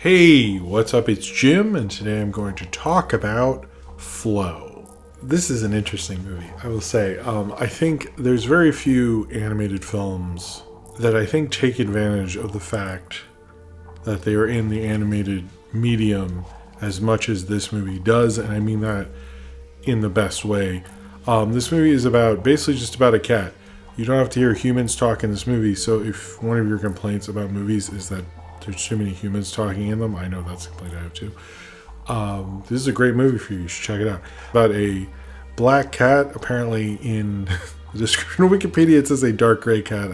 Hey, what's up? It's Jim, and today I'm going to talk about Flow. This is an interesting movie, I will say. I think there's very few animated films that I think take advantage of the fact that they are in the animated medium as much as this movie does, and I mean that in the best way. This movie is basically just about a cat. You don't have to hear humans talk in this movie, so if one of your complaints about movies is that there's too many humans talking in them, I know that's a complaint I have too. This is a great movie for you. You should check it out. About a black cat, apparently in the description of Wikipedia it says a dark gray cat.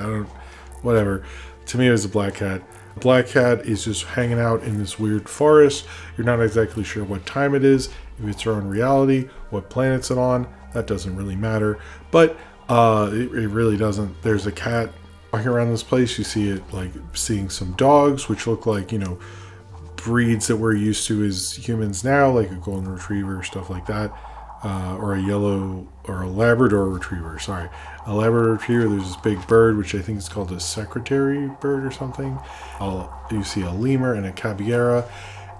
Whatever. To me it was a black cat. The black cat is just hanging out in this weird forest. You're not exactly sure what time it is, if it's your own reality, what planet it's on. That doesn't really matter. But it really doesn't. There's a cat walking around this place. You see it like seeing some dogs, which look like, breeds that we're used to as humans now, like a golden retriever, stuff like that, or a Labrador retriever. Sorry, a Labrador retriever. There's this big bird, which I think is called a secretary bird or something. You see a lemur and a caballera,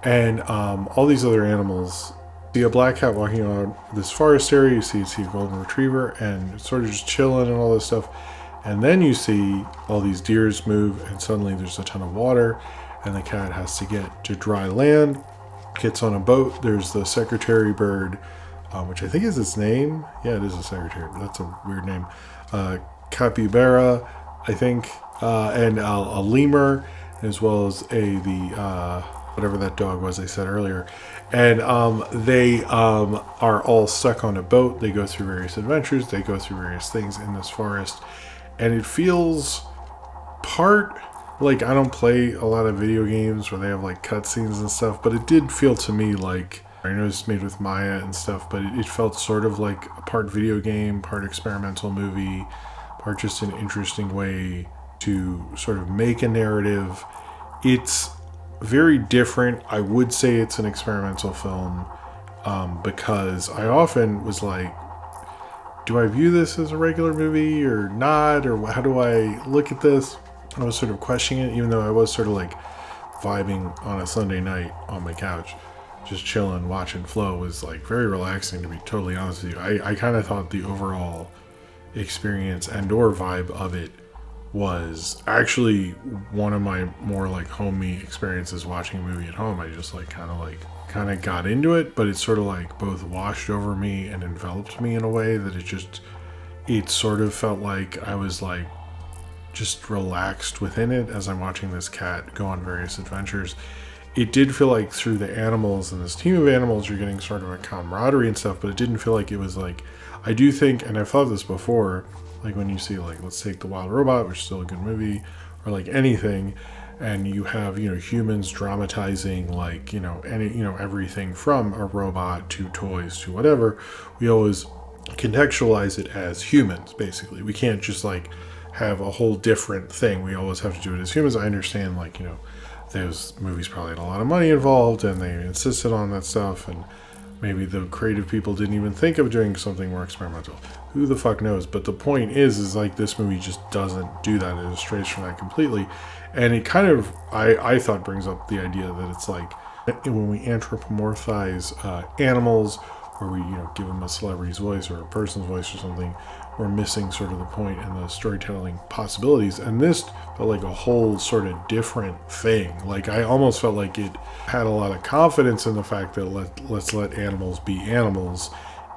and all these other animals. See a black cat walking on this forest area. You see a golden retriever, and it's sort of just chilling and all this stuff. And then you see all these deers move, and suddenly there's a ton of water, and the cat has to get to dry land, gets on a boat. There's the secretary bird, which I think is its name. Yeah, it is a secretary, but that's a weird name. Capybara, I think, and a lemur, as well as whatever that dog was I said earlier. And they are all stuck on a boat. They go through various adventures. They go through various things in this forest. And it feels part like I don't play a lot of video games where they have like cutscenes and stuff, but it did feel to me like, I know it's made with Maya and stuff, but it felt sort of like a part video game, part experimental movie, part just an interesting way to sort of make a narrative. It's very different. I would say it's an experimental film because I often was like, do I view this as a regular movie or not? Or how do I look at this? I was sort of questioning it, even though I was sort of like vibing on a Sunday night on my couch, just chilling, watching Flow was like very relaxing, to be totally honest with you. I kind of thought the overall experience and or vibe of it was actually one of my more like homey experiences watching a movie at home. I just kind of got into it, but it sort of like both washed over me and enveloped me in a way that it sort of felt like I was like just relaxed within it as I'm watching this cat go on various adventures. It did feel like through the animals and this team of animals you're getting sort of a camaraderie and stuff, but it didn't feel like it was like, I do think, and I've thought this before, like when you see like, let's take The Wild Robot, which is still a good movie, or like anything, and you have, humans dramatizing like, everything from a robot to toys to whatever. We always contextualize it as humans, basically. We can't just like have a whole different thing. We always have to do it as humans. I understand, like, those movies probably had a lot of money involved and they insisted on that stuff, and maybe the creative people didn't even think of doing something more experimental. Who the fuck knows? But the point is like this movie just doesn't do that. It strays from that completely. And it kind of, I thought, brings up the idea that it's like when we anthropomorphize animals, or we give them a celebrity's voice or a person's voice or something, we're missing sort of the point and the storytelling possibilities. And this felt like a whole sort of different thing. Like I almost felt like it had a lot of confidence in the fact that let's let animals be animals.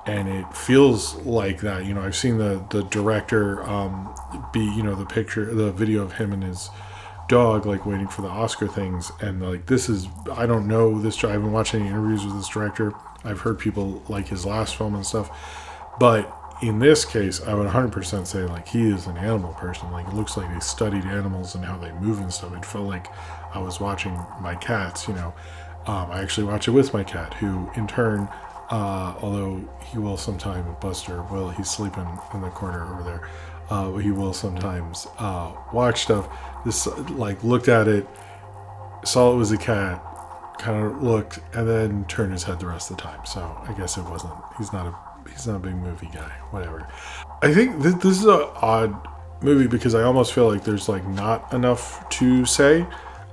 And it feels like that. I've seen the director the video of him and his dog like waiting for the Oscar things, and like this is, I don't know this, I haven't watched any interviews with this director. I've heard people like his last film and stuff, but in this case I would 100% say like he is an animal person. Like it looks like they studied animals and how they move and stuff. It felt like I was watching my cats. I actually watch it with my cat, who in turn, although he will sometimes, Buster, he's sleeping in the corner over there, he will sometimes watch stuff. This like looked at it, saw it was a cat, kind of looked, and then turned his head the rest of the time. So I guess it wasn't. He's not a big movie guy. Whatever. I think this is an odd movie because I almost feel like there's like not enough to say,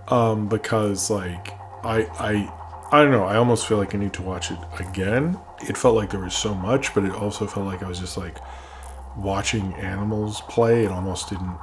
because like I don't know. I almost feel like I need to watch it again. It felt like there was so much, but it also felt like I was just like watching animals play. It almost didn't,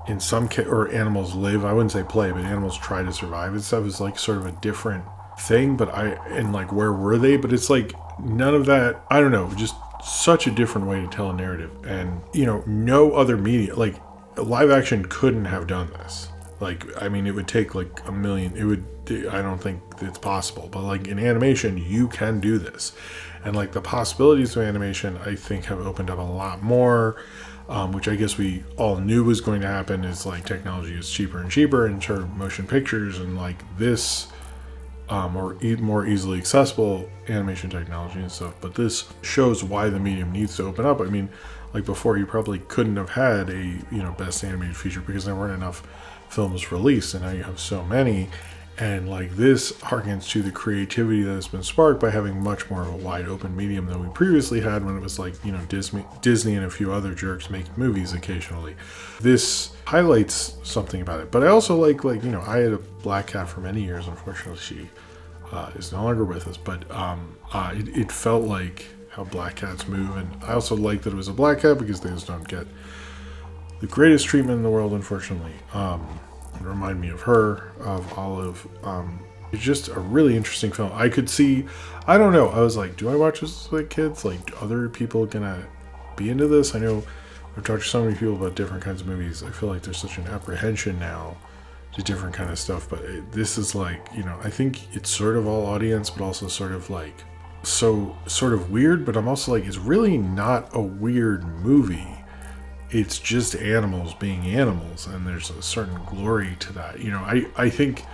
in some or animals live. I wouldn't say play, but animals try to survive and stuff is like sort of a different thing. But and like, where were they? But it's like none of that. I don't know. Just such a different way to tell a narrative. And, no other media, like live action couldn't have done this. Like, I mean, it would take like a million. I don't think it's possible. But like in animation, you can do this. And like the possibilities of animation, I think, have opened up a lot more, which I guess we all knew was going to happen. Is like technology is cheaper and cheaper in sort of motion pictures, and like this, or more easily accessible animation technology and stuff. But this shows why the medium needs to open up. I mean, like before, you probably couldn't have had a best animated feature because there weren't enough films released, and now you have so many. And like this harkens to the creativity that has been sparked by having much more of a wide open medium than we previously had, when it was like, Disney and a few other jerks make movies occasionally. This highlights something about it. But I also like I had a black cat for many years. Unfortunately, she is no longer with us. But it felt like how black cats move. And I also like that it was a black cat because they just don't get the greatest treatment in the world, unfortunately. Remind me of her, of Olive. It's just a really interesting film. I could see, I don't know, I was like, do I watch this with kids? Like, other people gonna be into this? I know I've talked to so many people about different kinds of movies. I feel like there's such an apprehension now to different kind of stuff, but this is like, I think it's sort of all audience, but also sort of like, so sort of weird, but I'm also like, it's really not a weird movie. It's just animals being animals, and there's a certain glory to that. I think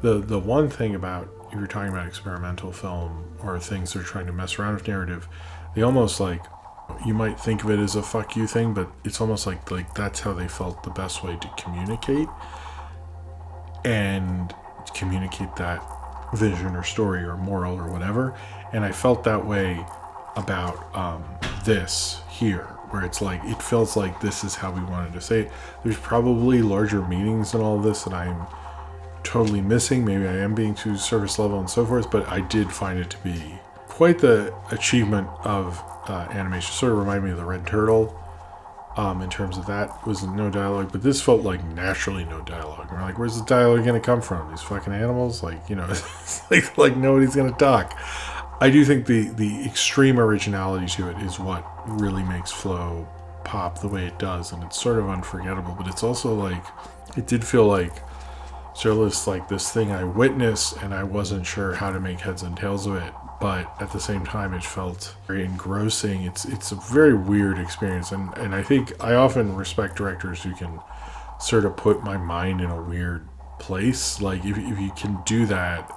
the one thing about, if you're talking about experimental film or things that are trying to mess around with narrative, they almost like, you might think of it as a fuck you thing, but it's almost like that's how they felt the best way to communicate that vision or story or moral or whatever. And I felt that way about this here, where it's like, it feels like this is how we wanted to say it. There's probably larger meanings in all of this that I'm totally missing. Maybe I am being too surface level and so forth, but I did find it to be quite the achievement of animation. Sort of reminded me of the Red Turtle, in terms of that was no dialogue, but this felt like naturally no dialogue. We're like, where's the dialogue going to come from? These fucking animals? Like, it's like nobody's going to talk. I do think the extreme originality to it is what really makes Flow pop the way it does, and it's sort of unforgettable, but it's also like, it did feel like sort of like this thing I witnessed, and I wasn't sure how to make heads and tails of it, but at the same time it felt very engrossing. It's a very weird experience, and I think I often respect directors who can sort of put my mind in a weird place. Like if you can do that,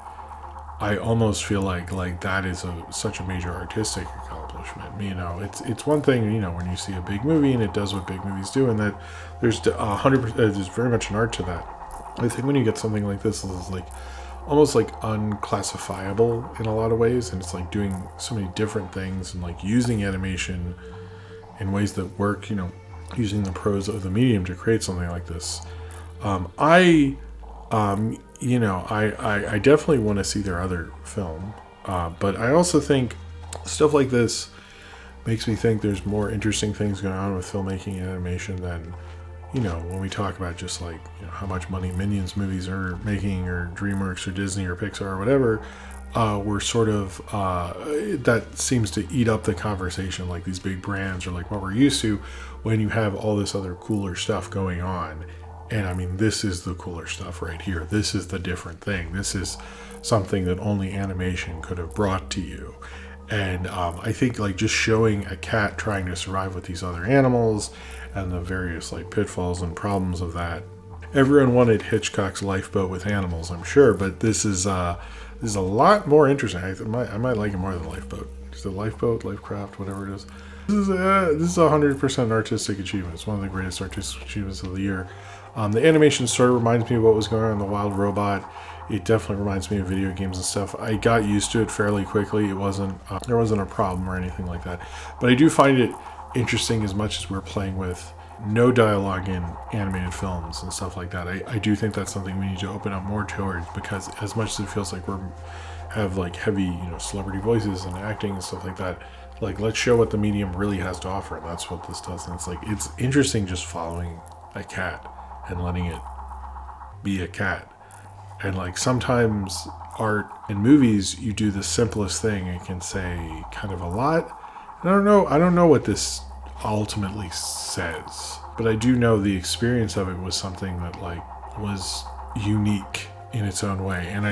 I almost feel like that is such a major artistic accomplishment. It's one thing, when you see a big movie and it does what big movies do, and that there's 100%, there's very much an art to that. I think when you get something like this is like almost like unclassifiable in a lot of ways, and it's like doing so many different things and like using animation in ways that work, using the pros of the medium to create something like this. I definitely want to see their other film, but I also think stuff like this makes me think there's more interesting things going on with filmmaking and animation than, when we talk about just like, how much money Minions movies are making, or DreamWorks or Disney or Pixar or whatever. We're sort of, that seems to eat up the conversation, like these big brands, or like what we're used to, when you have all this other cooler stuff going on. And I mean, this is the cooler stuff right here. This is the different thing. This is something that only animation could have brought to you. And I think like just showing a cat trying to survive with these other animals and the various like pitfalls and problems of that. Everyone wanted Hitchcock's Lifeboat with animals, I'm sure, but this is a lot more interesting. I might like it more than Lifeboat. Is it Lifeboat, Lifecraft, whatever it is? This is 100% artistic achievement. It's one of the greatest artistic achievements of the year. The animation sort of reminds me of what was going on in The Wild Robot. It definitely reminds me of video games and stuff. I got used to it fairly quickly. It wasn't there wasn't a problem or anything like that. But I do find it interesting, as much as we're playing with no dialogue in animated films and stuff like that. I do think that's something we need to open up more towards, because as much as it feels like we're have like heavy, celebrity voices and acting and stuff like that, like, let's show what the medium really has to offer, and that's what this does. And it's interesting just following a cat and letting it be a cat. And like, sometimes art and movies, you do the simplest thing, it can say kind of a lot. And I don't know what this ultimately says, but I do know the experience of it was something that like was unique in its own way. And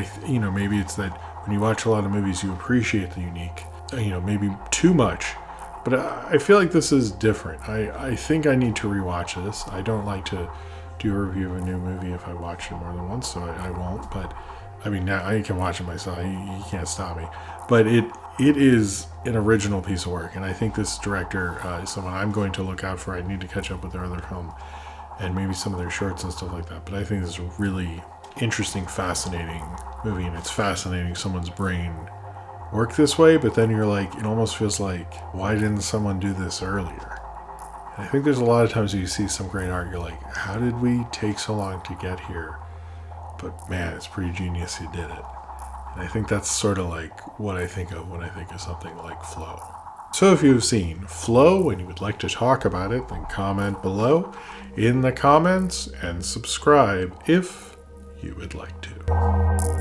maybe it's that when you watch a lot of movies, you appreciate the unique, maybe too much. But I feel like this is different. I think I need to rewatch this. I don't like to do a review of a new movie if I watch it more than once, so I won't. But I mean, now I can watch it myself. You can't stop me. But it is an original piece of work, and I think this director is someone I'm going to look out for. I need to catch up with their other film and maybe some of their shorts and stuff like that. But I think this is a really interesting, fascinating movie, and it's fascinating someone's brain work this way. But then you're like, it almost feels like, why didn't someone do this earlier? And I think there's a lot of times you see some great art, you're like, how did we take so long to get here? But man, it's pretty genius he did it. And I think that's sort of like what I think of when I think of something like Flow. So if you've seen Flow and you would like to talk about it, then comment below in the comments and subscribe if you would like to.